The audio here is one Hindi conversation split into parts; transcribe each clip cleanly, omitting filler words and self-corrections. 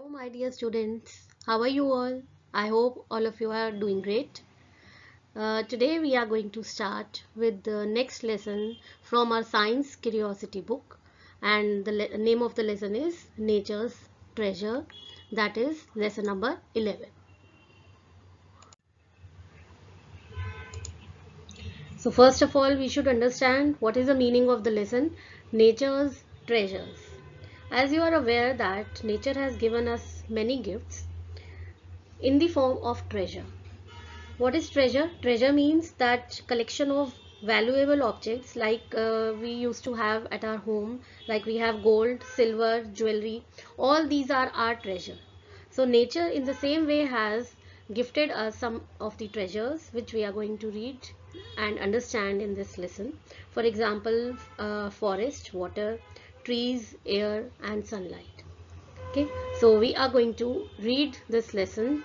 Hello, my dear students. How are you all? I hope all of you are doing great. Today we are going to start with the next lesson from our science curiosity book, and the name of the lesson is Nature's Treasure. That is lesson number 11. So first of all, we should understand what is the meaning of the lesson Nature's Treasures. As you are aware that nature has given us many gifts in the form of treasure. What is treasure? Treasure means that collection of valuable objects like we used to have at our home, like we have gold, silver, jewelry. All these are our treasure. So nature in the same way has gifted us some of the treasures which we are going to read and understand in this lesson. For example, forest, water, trees, air and sunlight. Okay, so we are going to read this lesson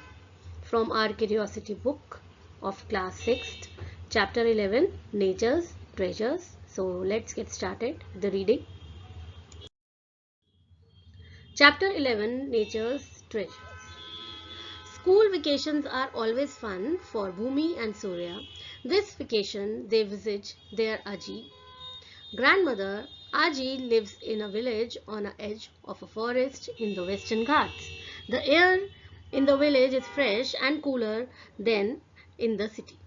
from our curiosity book of class 6th, chapter 11, Nature's Treasures. So let's get started with the reading. Chapter 11, Nature's Treasures. School vacations are always fun for Bhumi and Surya. This vacation they visit their Aji. Grandmother Aji lives in a village on the edge of a forest in the Western Ghats. The air in the village is fresh and cooler than in the city.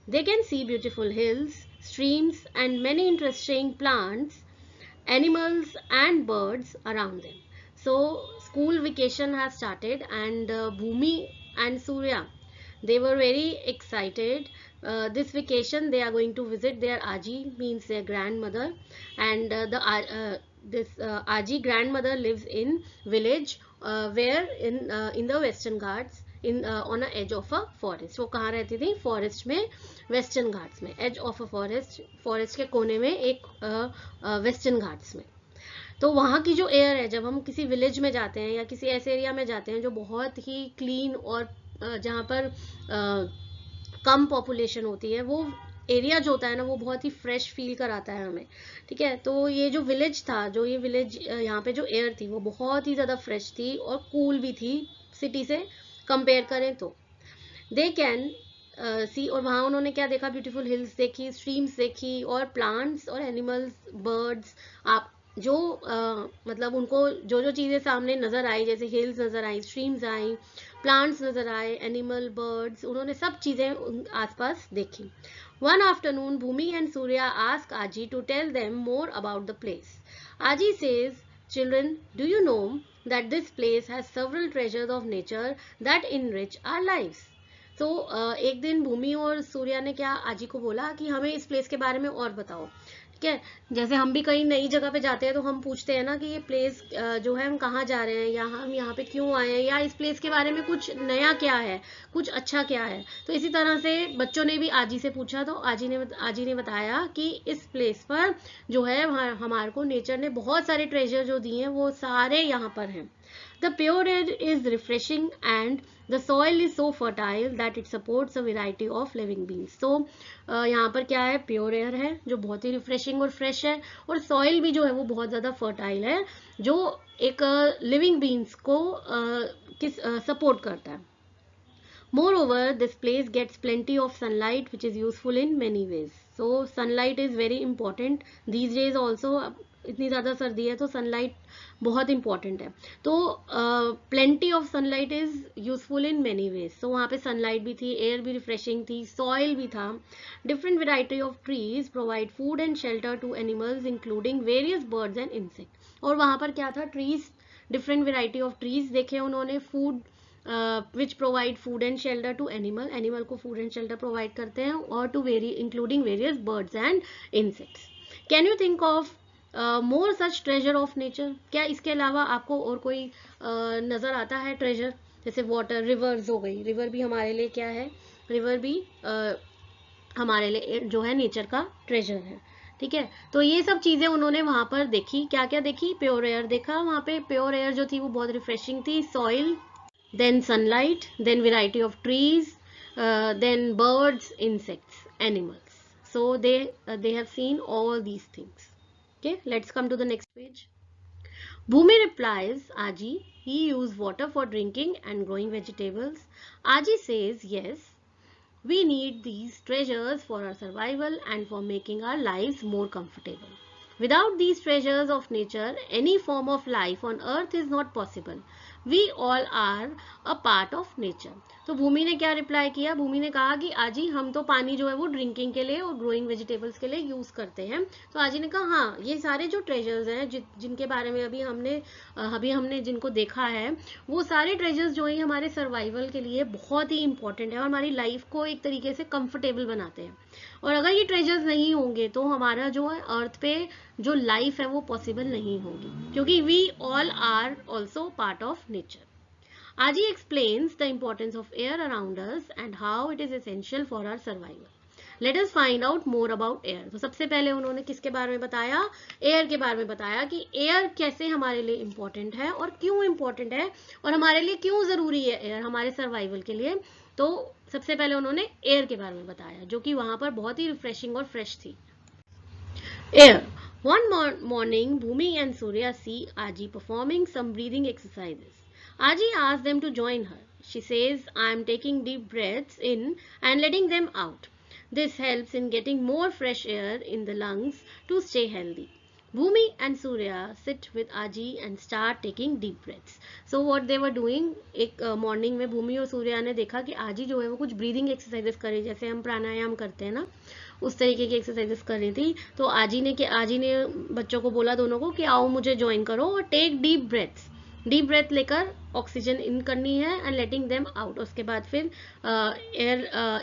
They can see beautiful hills, streams, and many interesting plants, animals, and birds around them. So, school vacation has started, and Bhumi and Surya they were very excited. This vacation they are going to visit their Aji, means their grandmother, and this Aji grandmother lives in village where in the Western Ghats in on a edge of a forest. वो कहाँ रहती थी? फॉरेस्ट में, वेस्टर्न घाट्स में, edge of a forest, forest के कोने में एक वेस्टर्न घाट्स में. तो वहाँ की जो एयर है, जब हम किसी विलेज में जाते हैं या किसी ऐसे एरिया में जाते हैं जो बहुत ही क्लीन और जहाँ पर कम पॉपुलेशन होती है, वो एरिया जो होता है ना वो बहुत ही फ्रेश फील कराता है हमें. ठीक है, तो ये जो विलेज था, जो ये विलेज यहाँ पे जो एयर थी वो बहुत ही ज़्यादा फ्रेश थी और कूल भी थी सिटी से कंपेयर करें तो. दे कैन सी, और वहाँ उन्होंने क्या देखा? ब्यूटीफुल हिल्स देखी, स्ट्रीम्स देखी और प्लांट्स और एनिमल्स, बर्ड्स. आप जो मतलब उनको जो जो चीज़ें सामने नज़र आई, जैसे हिल्स नज़र आई, स्ट्रीम्स आई, प्लांट्स नज़र आए, एनिमल, बर्ड्स, उन्होंने सब चीज़ें आसपास देखी. One afternoon Bhumi and Surya ask aaji to tell them more about the place. Aaji says, children, do you know that this place has several treasures of nature that enrich our lives? तो एक दिन भूमि और सूर्या ने क्या आजी को बोला कि हमें इस प्लेस के बारे में और बताओ. ठीक है, जैसे हम भी कहीं नई जगह पे जाते हैं तो हम पूछते हैं ना कि ये प्लेस जो है हम कहाँ जा रहे हैं, या हम यहाँ पे क्यों आए हैं, या इस प्लेस के बारे में कुछ नया क्या है, कुछ अच्छा क्या है. तो इसी तरह से बच्चों ने भी आजी से पूछा, तो आजी ने बताया कि इस प्लेस पर जो है हमारे को नेचर ने बहुत सारे ट्रेजर जो दिए हैं वो सारे यहाँ पर हैं. The pure air is refreshing and the soil is so fertile that it supports a variety of living beings. So यहाँ पर क्या है? प्योर एयर है जो बहुत ही रिफ्रेशिंग और फ्रेश है, और सॉइल भी जो है वो बहुत ज़्यादा फर्टाइल है जो एक लिविंग बींग्स को सपोर्ट करता है. Moreover, this place gets plenty of sunlight which is useful in many ways. So sunlight is very important these days also. इतनी ज़्यादा सर्दी है तो सनलाइट बहुत इंपॉर्टेंट है. तो plenty of sunlight is useful in many ways. तो वहाँ पे सनलाइट भी थी, एयर भी रिफ्रेशिंग थी, सॉइल भी था. Different variety of trees provide food and shelter to animals including various birds and insect. और वहाँ पर क्या था? Trees, different variety of trees देखे उन्होंने. Food which provide food and shelter to animal, animal को फूड एंड शेल्टर प्रोवाइड करते हैं, और to including various birds and insects. Can you think of more such treasure of nature? क्या इसके अलावा आपको और कोई नज़र आता है ट्रेजर? जैसे वाटर, रिवर्स हो गई. रिवर भी हमारे लिए क्या है? रिवर भी हमारे लिए जो है नेचर का ट्रेजर है. ठीक है, तो ये सब चीज़ें उन्होंने वहाँ पर देखी. क्या क्या देखी? प्योर एयर देखा. वहाँ पे प्योर एयर जो थी वो बहुत रिफ्रेशिंग थी. Soil, then sunlight, then variety of trees, then birds, insects, animals. So they have seen all these things. Okay, let's come to the next page. Bhumi replies, Aji, he used water for drinking and growing vegetables. Aji says, yes, we need these treasures for our survival and for making our lives more comfortable. Without these treasures of nature, any form of life on earth is not possible. We all are a part of nature. तो भूमि ने क्या रिप्लाई किया? भूमि ने कहा कि आजी हम तो पानी जो है वो ड्रिंकिंग के लिए और ग्रोइंग वेजिटेबल्स के लिए यूज करते हैं. तो आजी ने कहा हाँ, ये सारे जो ट्रेजर्स हैं जिनके बारे में अभी हमने जिनको देखा है, वो सारे ट्रेजर्स जो है हमारे सर्वाइवल के लिए बहुत ही इंपॉर्टेंट है और हमारी लाइफ को एक तरीके से कंफर्टेबल बनाते हैं. और अगर ये ट्रेजर्स नहीं होंगे तो हमारा जो है अर्थ पे जो लाइफ है वो पॉसिबल नहीं होगी, क्योंकि we all are also part of nature. Aji explains the importance of air around us and how it is essential for our survival. Let us find out more about air. तो सबसे पहले उन्होंने किसके बारे में बताया? एयर के बारे में बताया कि एयर कैसे हमारे लिए इम्पोर्टेंट है और क्यों इम्पोर्टेंट है और हमारे लिए क्यों ज़रूरी है एयर हमारे सर्वाइवल के लिए. तो सबसे पहले उन्होंने एयर के बारे में बताया जो कि वहाँ पर बहुत ही रिफ्रेशिंग और फ्रेश थी. Air. One morning, Bhumi and Surya see Aji performing some breathing exercises. Aji asks them to join her. She says, I am taking deep breaths in and letting them out. This helps in getting more fresh air in the lungs to stay healthy. Bhumi and Surya sit with Aji and start taking deep breaths. So what they were doing, एक मॉर्निंग में भूमि और सूर्या ने देखा कि आजी जो है वो कुछ ब्रीदिंग एक्सरसाइजेस कर रही, जैसे हम प्राणायाम करते हैं ना, उस तरीके की एक्सरसाइजेस कर रही थी. तो आजी ने बच्चों को बोला दोनों को कि आओ मुझे ज्वाइन करो और take deep breaths. Deep breath लेकर ऑक्सीजन इन करनी है एंड लेटिंग देम आउट. उसके बाद फिर एयर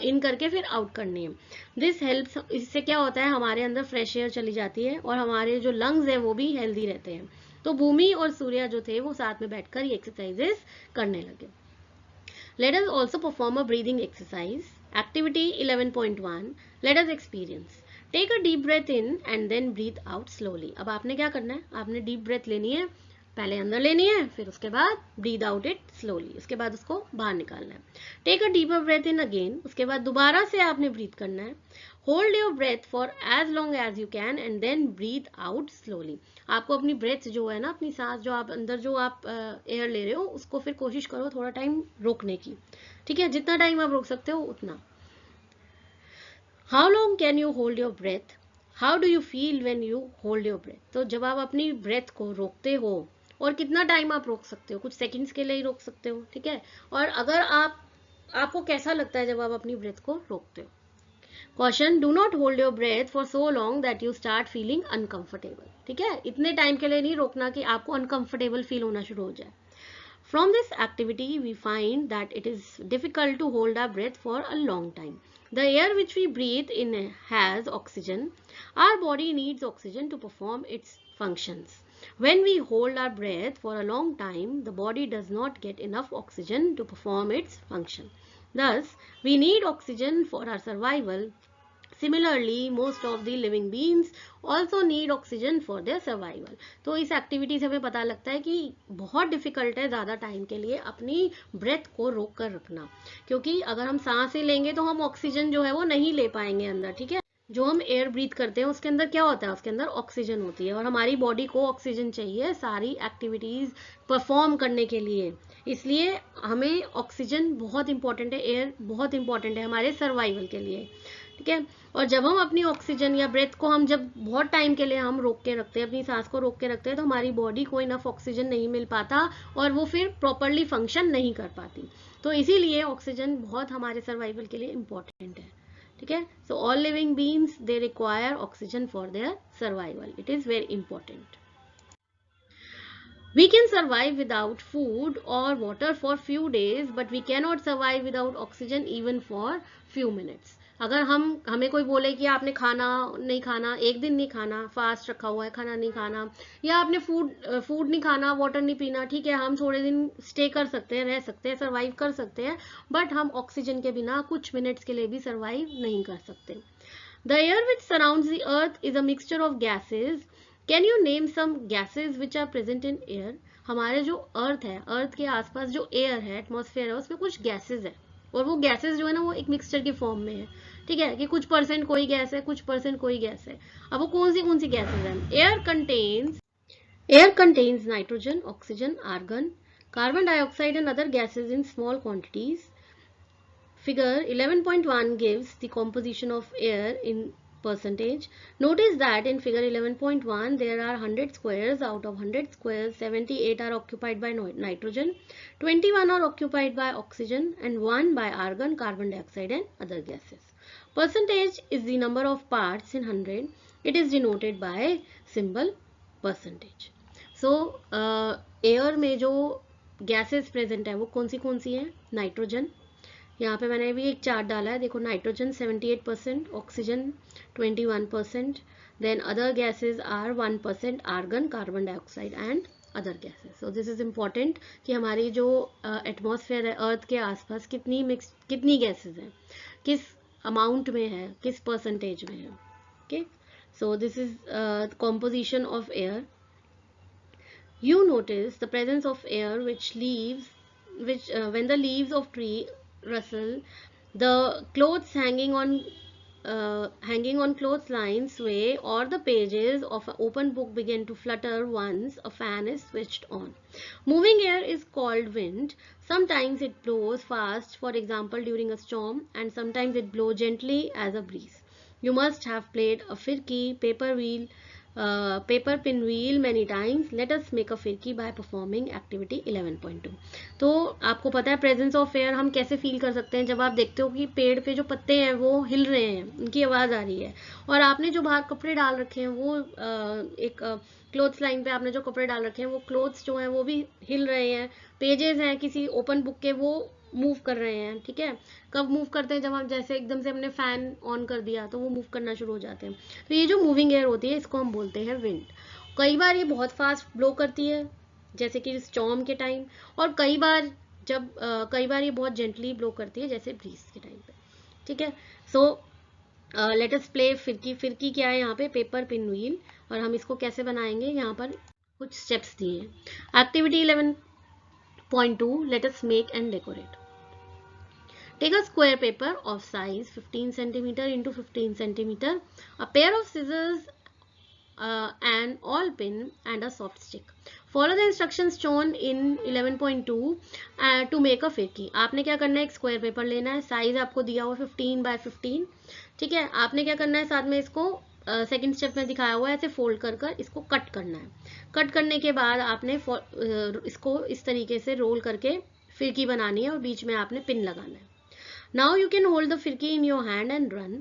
इन करके फिर आउट करनी है. This helps. इससे क्या होता है, हमारे अंदर फ्रेश एयर चली जाती है और हमारे जो लंग्स हैं वो भी हेल्दी रहते हैं. तो भूमि और सूर्या जो थे वो साथ में बैठकर ये एक्सरसाइजेस करने लगे. Let us also perform a breathing exercise. Activity 11.1. Let us experience. Take a deep breath in and then breathe out slowly. अब आपने क्या करना है, आपने डीप ब्रेथ लेनी है, पहले अंदर लेनी है, फिर उसके बाद ब्रीद आउट इट स्लोली, उसके बाद उसको बाहर निकालना है. Take a deeper breath in again. उसके बाद दोबारा से आपने ब्रीथ करना है. Hold your breath for as long as you can and then breathe out slowly. आपको अपनी ब्रेथ जो है ना, अपनी सांस जो आप अंदर जो आप एयर ले रहे हो उसको फिर कोशिश करो थोड़ा टाइम रोकने की. ठीक है, जितना टाइम आप रोक सकते हो उतना. How long can you hold your breath? How do you feel when you hold your breath? तो जब आप अपनी ब्रेथ को रोकते हो, और कितना टाइम आप रोक सकते हो, कुछ सेकंड्स के लिए ही रोक सकते हो. ठीक है, और अगर आपको कैसा लगता है जब आप अपनी ब्रेथ को रोकते हो. Caution, do not hold your breath for so long that you start feeling uncomfortable. ठीक है, इतने टाइम के लिए नहीं रोकना कि आपको अनकंफर्टेबल फील होना शुरू हो जाए. From this activity, we find that it is difficult to hold our breath for a long time. The air which we breathe in has oxygen. Our body needs oxygen to perform its functions. When we hold our breath for a long time, the body does not get enough oxygen to perform its function. Thus, we need oxygen for our survival. Similarly, most of the living beings also need oxygen for their survival. तो इस एक्टिविटी से हमें पता लगता है कि बहुत डिफिकल्ट है ज़्यादा टाइम के लिए अपनी ब्रेथ को रोक कर रखना, क्योंकि अगर हम सांसें लेंगे तो हम ऑक्सीजन जो है वो नहीं ले पाएंगे अंदर. ठीक है, जो हम एयर ब्रीथ करते हैं उसके अंदर क्या होता है, उसके अंदर ऑक्सीजन होती है और हमारी बॉडी को ऑक्सीजन चाहिए सारी एक्टिविटीज़ परफॉर्म करने के लिए. इसलिए हमें ऑक्सीजन बहुत इंपॉर्टेंट है, एयर बहुत इंपॉर्टेंट है हमारे सर्वाइवल के लिए. ठीक है, और जब हम अपनी ऑक्सीजन या ब्रेथ को हम जब बहुत टाइम के लिए हम रोक के रखते हैं, अपनी सांस को रोक के रखते हैं, तो हमारी बॉडी को इनफ ऑक्सीजन नहीं मिल पाता और वो फिर प्रॉपरली फंक्शन नहीं कर पाती. तो इसीलिए ऑक्सीजन बहुत हमारे सर्वाइवल के लिए इम्पॉर्टेंट है. ठीक है, so all living beings they require oxygen for their survival. It is very important. We can survive without food or water for few days, but we cannot survive without oxygen even for few minutes. अगर हमें कोई बोले कि आपने खाना नहीं खाना, एक दिन नहीं खाना, फास्ट रखा हुआ है, खाना नहीं खाना, या आपने फूड नहीं खाना, वाटर नहीं पीना, ठीक है, हम थोड़े दिन स्टे कर सकते हैं, रह सकते हैं, सर्वाइव कर सकते हैं, बट हम ऑक्सीजन के बिना कुछ मिनट्स के लिए भी सर्वाइव नहीं कर सकते. The air which surrounds the earth is a mixture of gases. Can you name some gases which are present in air? हमारे जो अर्थ है, अर्थ के आसपास जो एयर है, एटमॉस्फेयर है, उसमें कुछ गैसेज है और वो गैसेज जो है ना वो एक मिक्सचर की फॉर्म में है. ठीक है, कि कुछ परसेंट कोई गैस है, कुछ परसेंट कोई गैस है. अब वो कौन सी गैसेज है? Air contains Air contains nitrogen, oxygen, argon, carbon dioxide and other gases in small quantities. Figure 11.1 gives the composition of air in percentage. Notice that in figure 11.1 there are 100 squares. Out of 100 squares, 78 are occupied by nitrogen, 21 are occupied by oxygen and 1 by argon, carbon dioxide and other gases. Percentage is the number of parts in 100. It is denoted by symbol percentage. So air में जो gases present है वो कौन सी है? नाइट्रोजन, यहाँ पे मैंने भी एक चार्ट डाला है, देखो nitrogen 78%, oxygen 21%, then other gases are 1%, argon, carbon dioxide and other gases. So this is important कि हमारी जो एटमॉस्फेयर है अर्थ के आसपास कितनी गैसेस हैं, किस अमाउंट में है, किस परसेंटेज में है. Okay, so this is composition of air. You notice the presence of air when the leaves of tree rustle, the clothes hanging on clotheslines sway, or the pages of an open book begin to flutter once a fan is switched on. Moving air is called wind. Sometimes it blows fast, for example during a storm, and sometimes it blows gently as a breeze. You must have played a firki, paper pin wheel many times. Let us make a firki by performing activity 11.2. तो आपको पता है प्रेजेंस ऑफ एयर हम कैसे फील कर सकते हैं, जब आप देखते हो कि पेड़ पे जो पत्ते हैं वो हिल रहे हैं, उनकी आवाज़ आ रही है, और आपने जो बाहर कपड़े डाल रखे हैं वो एक क्लोथ्स लाइन पे आपने जो कपड़े डाल रखे हैं वो क्लोथ्स जो हैं वो भी हिल रहे हैं, पेजेस हैं किसी ओपन बुक के वो मूव कर रहे हैं. ठीक है, कब मूव करते हैं? जब हम जैसे एकदम से हमने फैन ऑन कर दिया तो वो मूव करना शुरू हो जाते हैं. तो ये जो मूविंग एयर होती है इसको हम बोलते हैं विंड. कई बार ये बहुत फास्ट ब्लो करती है जैसे कि स्टॉर्म के टाइम, और कई बार ये बहुत जेंटली ब्लो करती है जैसे ब्रीज के टाइम पे. ठीक है, सो लेट अस प्ले फिरकी. फिरकी क्या है? यहाँ पे पेपर पिन व्हील, और हम इसको कैसे बनाएंगे यहाँ पर कुछ स्टेप्स दिए हैं. Activity 11.2, let us make and decorate. Take a square paper of size 15 cm into 15 cm, a pair of scissors, an awl pin and a soft stick. Follow the instructions shown in 11.2 to make a फिरकी. आपने क्या करना है? एक स्क्वायर पेपर लेना है, साइज आपको दिया हुआ 15 by 15. ठीक है, आपने क्या करना है? साथ में इसको सेकंड स्टेप में दिखाया हुआ है ऐसे फोल्ड कर कर इसको कट करना है. कट करने के बाद आपने इसको इस तरीके से रोल करके फिरकी बनानी है और बीच में आपने पिन लगाना है. Now you can hold the firki in your hand and run.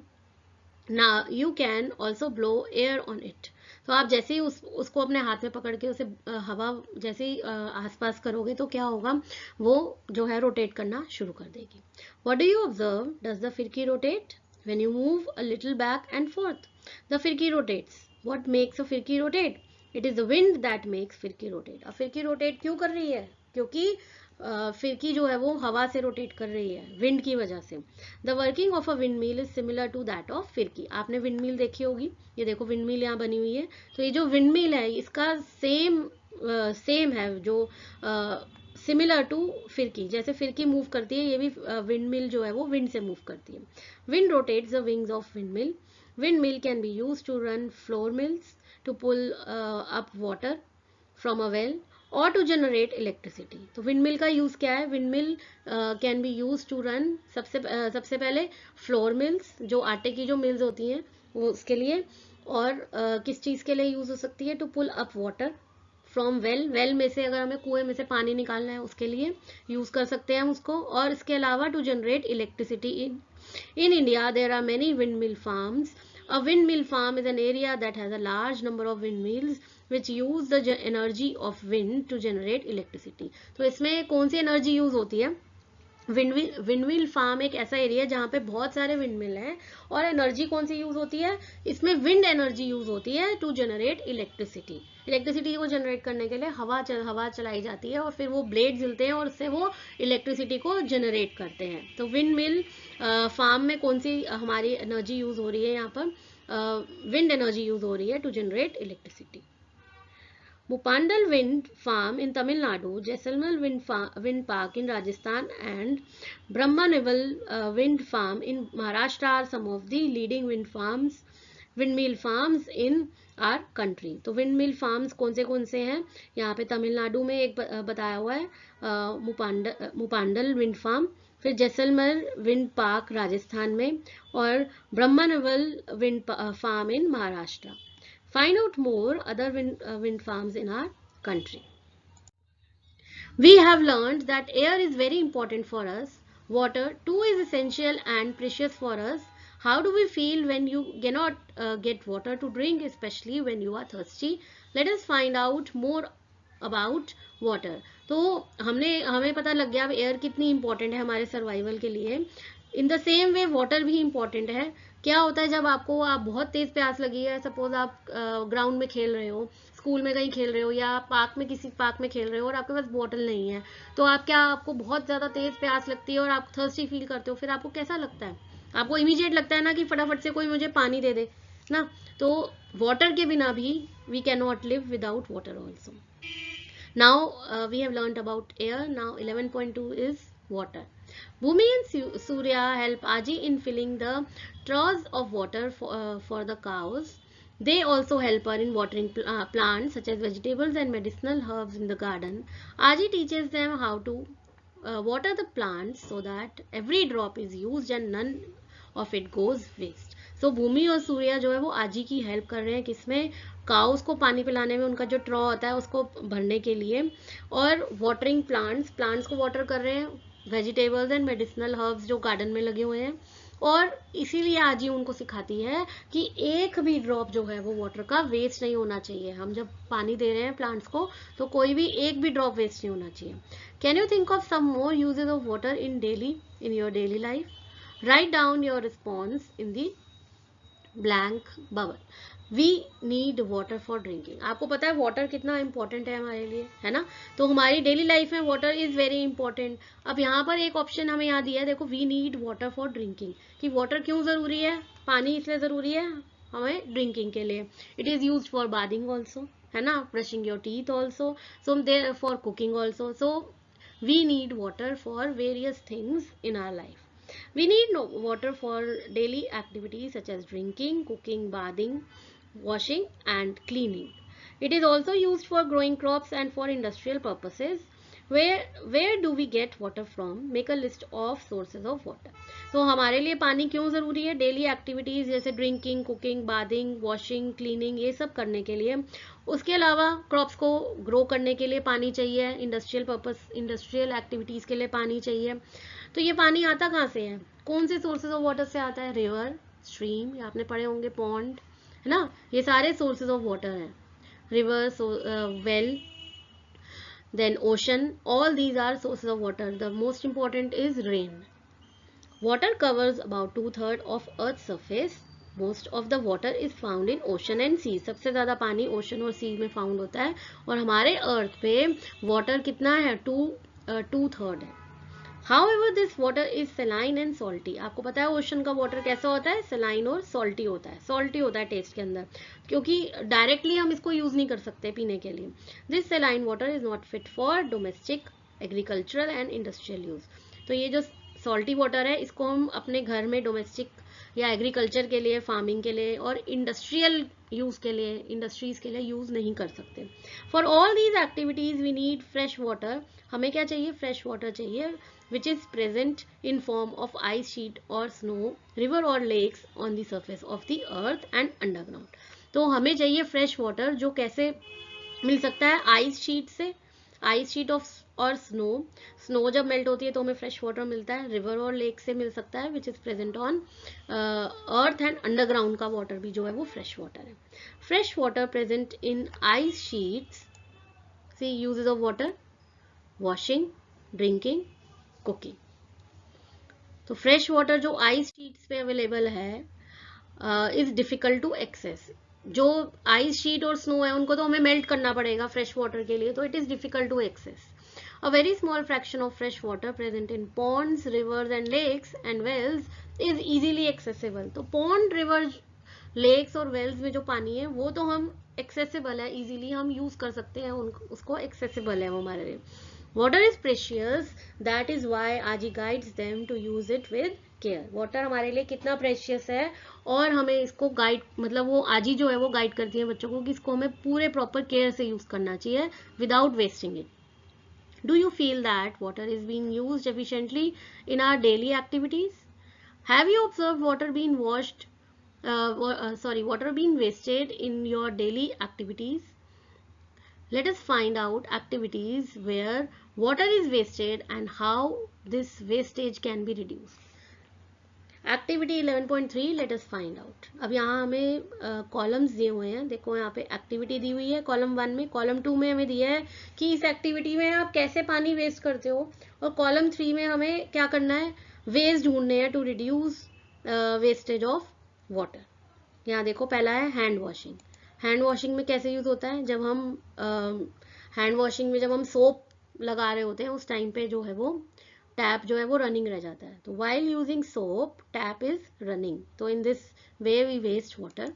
Now you can also blow air on it. तो आप जैसे ही उसको अपने हाथ में पकड़ के उसे हवा जैसे ही आसपास करोगे तो क्या होगा? वो जो है रोटेट करना शुरू कर देगी. What do you observe? Does the firki rotate? When you move a little back and forth, the firki rotates. What makes a firki rotate? It is the wind that makes firki rotate. अब firki rotate क्यों कर रही है? क्योंकि फिरकी जो है वो हवा से रोटेट कर रही है विंड की वजह से. The working of a wind mill is similar to that of फिरकी. आपने विंड मिल देखी होगी, ये देखो विंड मिल यहाँ बनी हुई है. तो ये जो विंड मिल है इसका सेम है, जो सिमिलर टू फिरकी. जैसे फिरकी मूव करती है ये भी विंड मिल जो है वो विंड से मूव करती है. Wind rotates the wings of wind mill. Wind mill can be use to run flour mills, to pull up water from a well, और टू जनरेट इलेक्ट्रिसिटी. तो विंडमिल का यूज क्या है? Windmill can be use to run सबसे पहले फ्लोर मिल्स, जो आटे की जो मिल्स होती हैं वो उसके लिए, और किस चीज़ के लिए यूज हो सकती है? To pull up water from well में से, अगर हमें कुएं में से पानी निकालना है उसके लिए यूज कर सकते हैं हम उसको. और इसके अलावा to generate electricity. In India there are many wind mill farms. A windmill farm is an area that has a large number of windmills which use the energy of wind to generate electricity. तो इसमें कौन सी एनर्जी यूज होती है? विंडमिल फार्म एक ऐसा एरिया है जहाँ पे बहुत सारे विंडमिल हैं, और एनर्जी कौन सी यूज होती है? इसमें विंड एनर्जी यूज होती है टू जनरेट इलेक्ट्रिसिटी. इलेक्ट्रिसिटी को जनरेट करने के लिए हवा चलाई जाती है और फिर वो ब्लेड जलते हैं और उससे वो इलेक्ट्रिसिटी को जनरेट करते हैं. तो विंडमिल फार्म में कौन सी हमारी एनर्जी यूज हो रही है? यहाँ पर विंड एनर्जी यूज हो रही है to generate electricity. Mupandal Wind Farm in Tamil Nadu, Jaisalmer Wind Park in Rajasthan, and Brahmanival Wind Farm in Maharashtra are some of the leading windmill farms in our country. तो विंड मिल फार्म्स कौन से हैं, यहाँ पे तमिलनाडु में एक बताया हुआ है, मुपांडल विंड फार्म, फिर जैसलमेर विंड पार्क राजस्थान में, और Brahmanvel wind farm in Maharashtra. Find out more other wind farms in our country. We have learned that air is very important for us. Water too is essential and precious for us. How do we feel when you cannot get water to drink, especially when you are thirsty? Let us find out more about water. तो हमें पता लग गया अब एयर कितनी इंपॉर्टेंट है हमारे सर्वाइवल के लिए. In the same way water भी इंपॉर्टेंट है. क्या होता है जब आप बहुत तेज प्यास लगी है, सपोज आप ग्राउंड में खेल रहे हो, स्कूल में कहीं खेल रहे हो, या किसी पार्क में खेल रहे हो और आपके पास बॉटल नहीं है, तो आपको बहुत ज़्यादा तेज प्यास लगती है और आप थर्स्टी फील करते हो, फिर आपको कैसा लगता है? आपको इमीडिएट लगता है ना कि फटाफट से कोई मुझे पानी दे दे ना. तो वाटर के बिना भी we can not live without water also. Now we have learnt about air. Now 11.2 is water. Bhumi and Surya help Aji in filling the troughs of water for the cows. They also help her in watering plants such as vegetables and medicinal herbs in the garden. Aji teaches them how to water the plants so that every drop is used and none of it goes waste. So भूमि और सूर्या जो है वो आजी की हेल्प कर रहे हैं किसमें, काउस को पानी पिलाने में, उनका जो ट्रॉ होता है उसको भरने के लिए, और वाटरिंग प्लांट्स को वाटर कर रहे हैं, वेजिटेबल्स एंड मेडिसिनल हर्ब्स जो गार्डन में लगे हुए हैं. और इसीलिए आजी उनको सिखाती है कि एक भी ड्रॉप जो है वो वाटर का वेस्ट नहीं होना चाहिए. हम जब पानी दे रहे हैं प्लांट्स को तो कोई भी एक भी ड्रॉप वेस्ट नहीं होना चाहिए. Can you think of some more uses of water in your daily life? Write down your response in the blank bubble. We need water for drinking. आपको पता है वाटर कितना इंपॉर्टेंट है हमारे लिए, है ना. तो हमारी डेली लाइफ में वाटर इज वेरी इंपॉर्टेंट. अब यहाँ पर एक ऑप्शन हमें यहाँ दिया है, देखो, we need water for drinking. कि वाटर क्यों जरूरी है, पानी इसलिए जरूरी है हमें ड्रिंकिंग के लिए. It is use for bathing also, है ना, brushing your teeth also, so there for cooking also. So we need water for various things in our life. We need water for daily activities such as drinking, cooking, bathing, washing and cleaning. It is also used for growing crops and for industrial purposes. Where do we get water from? Make a list of sources of water. तो हमारे लिए पानी क्यों ज़रूरी है? डेली एक्टिविटीज़ जैसे drinking, cooking, bathing, washing, cleaning, ये सब करने के लिए. उसके अलावा क्रॉप्स को ग्रो करने के लिए पानी चाहिए, इंडस्ट्रियल एक्टिविटीज़ के लिए पानी चाहिए. तो ये पानी आता कहाँ से है? कौन से सोर्सेज ऑफ वाटर से आता है? रिवर, स्ट्रीम, या आपने पढ़े होंगे पॉन्ड, है ना. ये सारे सोर्सेज ऑफ वाटर हैं. River, well, then ocean, all these are sources of water. The most important is rain. Water covers about 2/3 of Earth's surface. Most of the water is found in ocean and sea. सबसे ज़्यादा पानी ओशन और सी में फाउंड होता है. और हमारे अर्थ पे वाटर कितना है? 2/3 है. However, this water is saline and salty. आपको पता है ओशन का वाटर कैसा होता है? saline और salty होता है. salty होता है टेस्ट के अंदर, क्योंकि डायरेक्टली हम इसको यूज नहीं कर सकते पीने के लिए. This saline water is not fit for domestic, agricultural and industrial use. तो ये जो salty water है इसको हम अपने घर में डोमेस्टिक या एग्रीकल्चर के लिए, फार्मिंग के लिए और इंडस्ट्रियल यूज के लिए, इंडस्ट्रीज के लिए यूज नहीं कर सकते. For all these activities we need fresh water. हमें क्या चाहिए? फ्रेश वाटर चाहिए, which is present in form of ice sheet or snow, river or lakes on the surface of the earth and underground. तो हमें चाहिए फ्रेश वाटर, जो कैसे मिल सकता है? आइस शीट से, आइस शीट ऑफ और स्नो जब मेल्ट होती है तो हमें फ्रेश वाटर मिलता है. रिवर और लेक से मिल सकता है, which is present on earth and underground का वाटर भी जो है वो फ्रेश वाटर है. Fresh water present in ice sheets. See uses of water: washing, drinking, cooking. तो फ्रेश वाटर जो आइस शीट्स पे अवेलेबल है इज डिफिकल्ट टू एक्सेस. जो आइस शीट और स्नो है उनको तो हमें मेल्ट करना पड़ेगा फ्रेश वाटर के लिए, तो it is difficult to access. A very small fraction of fresh water present in ponds, rivers and lakes and wells is easily accessible. तो pond, rivers, lakes और wells में जो पानी है वो तो हम accessible है, easily हम use कर सकते हैं, उसको accessible है वो हमारे लिए. Water is precious, that is why Aji guides them to use it with care. Water हमारे लिए कितना प्रेशियस है और हमें इसको गाइड, मतलब वो आजी जो है वो गाइड करती है बच्चों को कि इसको हमें पूरे प्रॉपर केयर से यूज करना चाहिए without wasting it. Do you feel that water is being used efficiently in our daily activities? Have you observed water being water being wasted in your daily activities? Let us find out activities where water is wasted and how this wastage can be reduced. Activity 11.3 let us find out. अब यहाँ हमें कॉलम्स दिए हुए हैं, देखो यहाँ पे एक्टिविटी दी हुई है कॉलम 1 में, कॉलम 2 में हमें दिया है कि इस एक्टिविटी में आप कैसे पानी वेस्ट करते हो, और कॉलम 3 में हमें क्या करना है, वेस्ट ढूंढने हैं to reduce wastage of water. यहाँ देखो पहला है हैंड वॉशिंग। हैंड वॉशिंग में कैसे यूज होता है, जब हम हैंड वॉशिंग में जब हम सोप लगा रहे होते हैं उस टाइम पे जो है वो टैप जो है वो रनिंग रह जाता है, तो while using soap tap is running, तो in this way we waste water.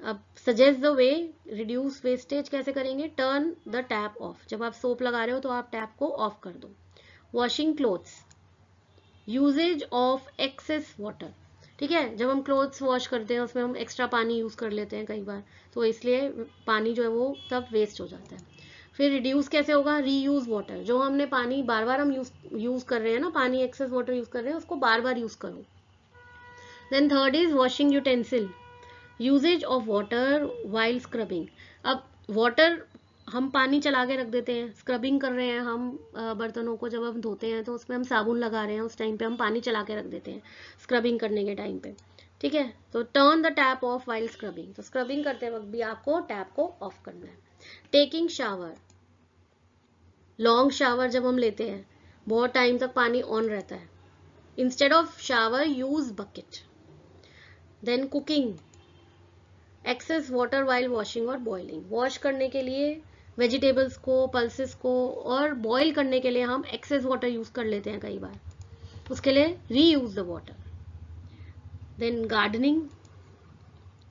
अब suggest the way reduce wastage कैसे करेंगे, टर्न द टैप ऑफ, जब आप सोप लगा रहे हो तो आप टैप को ऑफ कर दो। Washing clothes, usage of excess water, ठीक है, जब हम क्लोथ्स वॉश करते हैं उसमें हम एक्स्ट्रा पानी यूज कर लेते हैं कई बार, तो इसलिए पानी जो है वो तब वेस्ट हो जाता है। फिर रिड्यूस कैसे होगा, रीयूज वाटर, जो हमने पानी बार बार हम यूज कर रहे हैं ना, पानी एक्सेस वाटर यूज कर रहे हैं उसको बार बार यूज करो। Then third is washing utensil, usage of water while scrubbing. अब वाटर हम पानी चला के रख देते हैं, स्क्रबिंग कर रहे हैं हम बर्तनों को, जब हम धोते हैं तो उसमें हम साबुन लगा रहे हैं, उस टाइम पे हम पानी चला के रख देते हैं स्क्रबिंग करने के टाइम पे, ठीक है। तो turn the tap of while scrubbing, तो स्क्रबिंग करते वक्त भी आपको टैप को ऑफ करना है। टेकिंग शावर, लॉन्ग शावर जब हम लेते हैं बहुत टाइम तक पानी ऑन रहता है, instead of shower use bucket. Then cooking, excess water while washing और बॉइलिंग, वॉश करने के लिए वेजिटेबल्स को, पल्सेस को, और बॉईल करने के लिए हम एक्सेस वाटर यूज कर लेते हैं कई बार, उसके लिए reuse the water. Then gardening,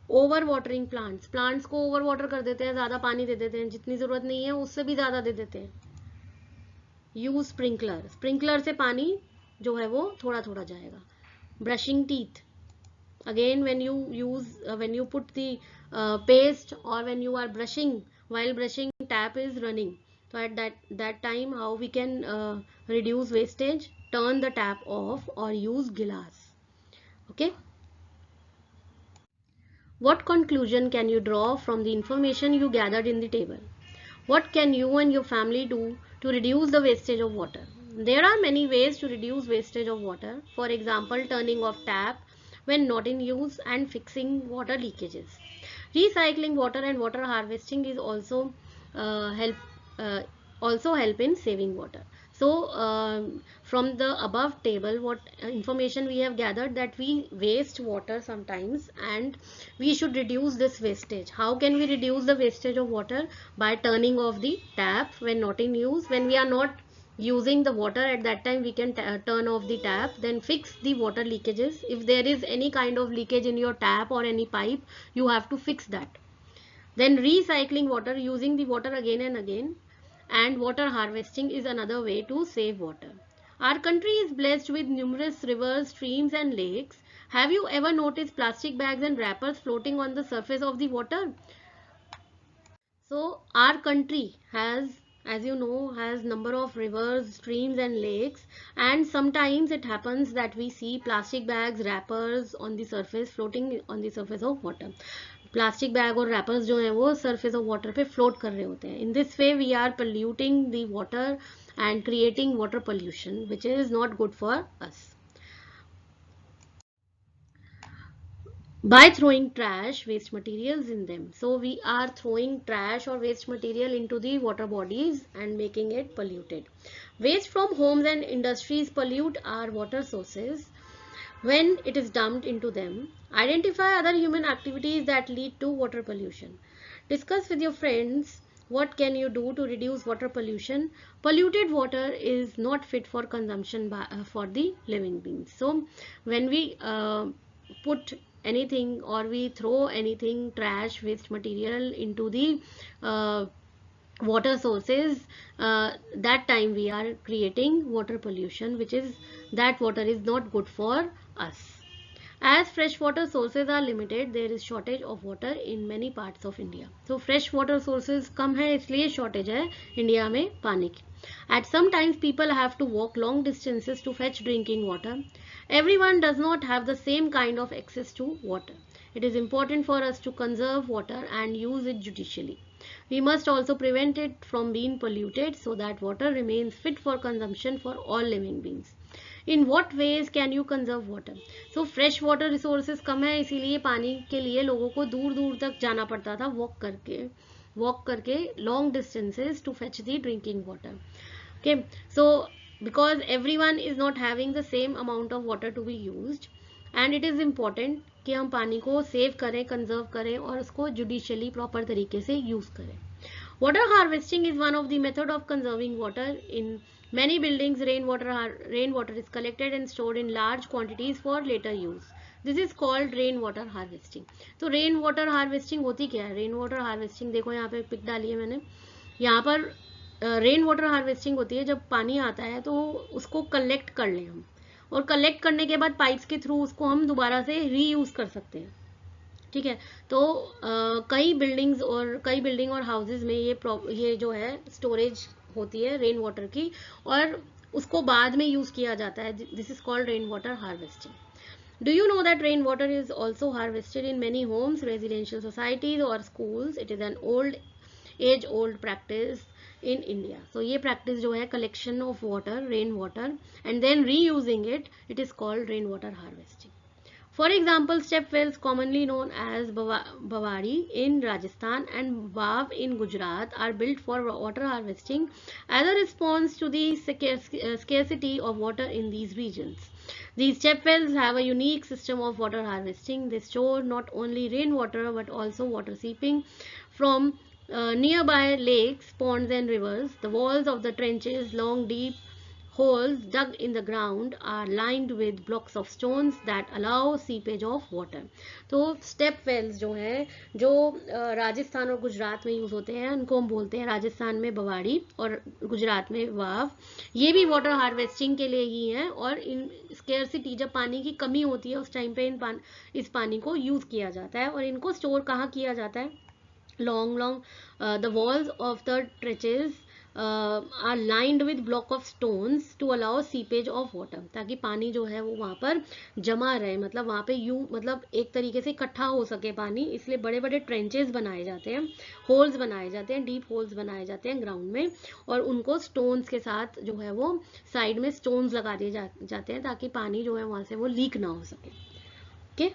over watering plants, plants को ओवर वाटर कर देते हैं, ज्यादा पानी दे देते हैं, जितनी जरूरत नहीं है उससे भी ज्यादा दे देते हैं। यूज स्प्रिंकलर, स्प्रिंकलर से पानी जो है वो थोड़ा थोड़ा जाएगा। Brushing teeth, again when you put the paste or when you are brushing, while brushing tap is running, so at that time how we can reduce wastage, turn the tap off or use glass, okay. What conclusion can you draw from the information you gathered in the table? What can you and your family do to reduce the wastage of water? There are many ways to reduce wastage of water. For example, turning off tap when not in use and fixing water leakages. Recycling water and water harvesting is uh, also help in saving water. So from the above table, what information we have gathered, that we waste water sometimes and we should reduce this wastage. How can we reduce the wastage of water? By turning off the tap when not in use. When we are not using the water at that time, we can turn off the tap. Then fix the water leakages. If there is any kind of leakage in your tap or any pipe, you have to fix that. Then recycling water, using the water again and again, and water harvesting is another way to save water. Our country is blessed with numerous rivers, streams and lakes. Have you ever noticed plastic bags and wrappers floating on the surface of the water? So our country has, as you know, has number of rivers, streams and lakes, and sometimes it happens that we see plastic bags, wrappers on the surface, floating on the surface of water. Plastic bag और रैपर्स जो हैं वो सरफेस ऑफ वाटर पे फ्लोट कर रहे होते हैं. In this way we are polluting the water and creating water pollution, which is not good for us. By throwing trash, waste materials in them. So we are throwing trash or waste material into the water bodies and making it polluted. Waste from homes and industries pollute our water sources when it is dumped into them. Identify other human activities that lead to water pollution. Discuss with your friends what can you do to reduce water pollution. Polluted water is not fit for consumption for the living beings. So when we put anything or we throw anything, trash, waste material into the water sources, that time we are creating water pollution, which is that water is not good for us. As freshwater sources are limited, there is shortage of water in many parts of India. So fresh water sources कम है, इसलिए shortage है इंडिया में पानी की. At some times people have to walk long distances to fetch drinking water. Everyone does not have the same kind of access to water. It is important for us to conserve water and use it judiciously. We must also prevent it from being polluted so that water remains fit for consumption for all living beings. In what ways can you conserve water? So fresh water resources कम है, इसीलिए पानी के लिए लोगों को दूर दूर तक जाना पड़ता था वॉक करके long distances to fetch the drinking water. Okay, so because everyone is not having the same amount of water to be used, and it is important कि हम पानी को सेव करें, कंजर्व करें और उसको जुडिशियली प्रॉपर तरीके से यूज करें. Water harvesting is one of the method of conserving water. In many buildings, rainwater is collected and stored in large quantities for later use. This is called rainwater harvesting. तो rainwater harvesting होती क्या है? Rainwater harvesting देखो यहाँ पे पिक डाली है मैंने. यहाँ पर रेन वाटर हार्वेस्टिंग होती है जब पानी आता है तो उसको कलेक्ट कर लें हम, और कलेक्ट करने के बाद पाइप्स के थ्रू उसको हम दोबारा से रीयूज कर सकते हैं. ठीक है. तो कई बिल्डिंग और हाउसेज में ये जो है स्टोरेज होती है रेन वाटर की, और उसको बाद में यूज किया जाता है. This is called rain water harvesting. Do you know that rainwater is also harvested in many homes, residential societies or schools? It is an age old practice in India. So ये practice जो है collection of water, rain water, and then reusing it, it is called rainwater harvesting. For example, step wells commonly known as Bawari in Rajasthan and Vav in Gujarat are built for water harvesting as a response to the scarcity of water in these regions. These step wells have a unique system of water harvesting. They store not only rainwater but also water seeping from nearby lakes, ponds and rivers. The walls of the trenches, long deep holes dug in the ground, are lined with blocks of stones that allow seepage of water. तो स्टेप वेल्स जो है जो राजस्थान और गुजरात में यूज होते हैं उनको हम बोलते हैं राजस्थान में बवाड़ी और गुजरात में वाव. ये भी वाटर हार्वेस्टिंग के लिए ही है, और इन स्केर्सिटी जब पानी की कमी होती है उस टाइम पे इस पानी को यूज किया जाता है. और इनको स्टोर कहाँ किया जाता है? long the walls of the trenches are lined with block of stones to allow seepage of water. ताकि पानी जो है वो वहाँ पर जमा रहे, मतलब वहाँ पे मतलब एक तरीके से इकट्ठा हो सके पानी, इसलिए बड़े बड़े ट्रेंचेस बनाए जाते हैं, होल्स बनाए जाते हैं, डीप होल्स बनाए जाते हैं ग्राउंड में, और उनको स्टोन्स के साथ जो है वो साइड में स्टोन्स लगा दिए जाते हैं ताकि पानी जो है वहाँ से वो लीक ना हो सके. Okay.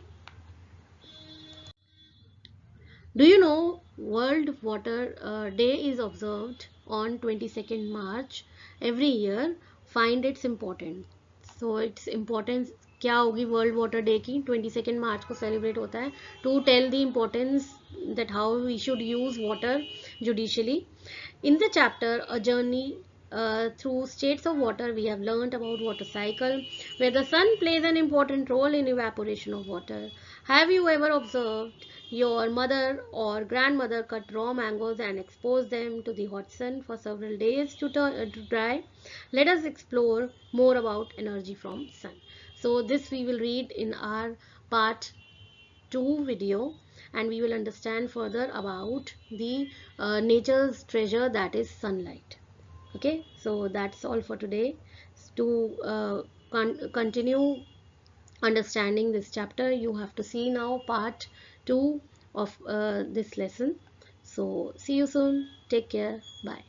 Do you know World Water Day is observed on 22nd March every year? Find its important. So its importance क्या होगी वर्ल्ड वाटर डे की? 22nd मार्च को सेलिब्रेट होता है to tell the importance that how we should use water judicially. In the chapter A Journey through states of water, we have learnt about water cycle, where the sun plays an important role in evaporation of water. Have you ever observed your mother or grandmother cut raw mangoes and expose them to the hot sun for several days to dry? Let us explore more about energy from sun. So this we will read in our part 2 video, and we will understand further about the nature's treasure, that is sunlight. Okay, so that's all for today. To continue understanding this chapter, you have to see now part 2 of this lesson. So see you soon. Take care. Bye.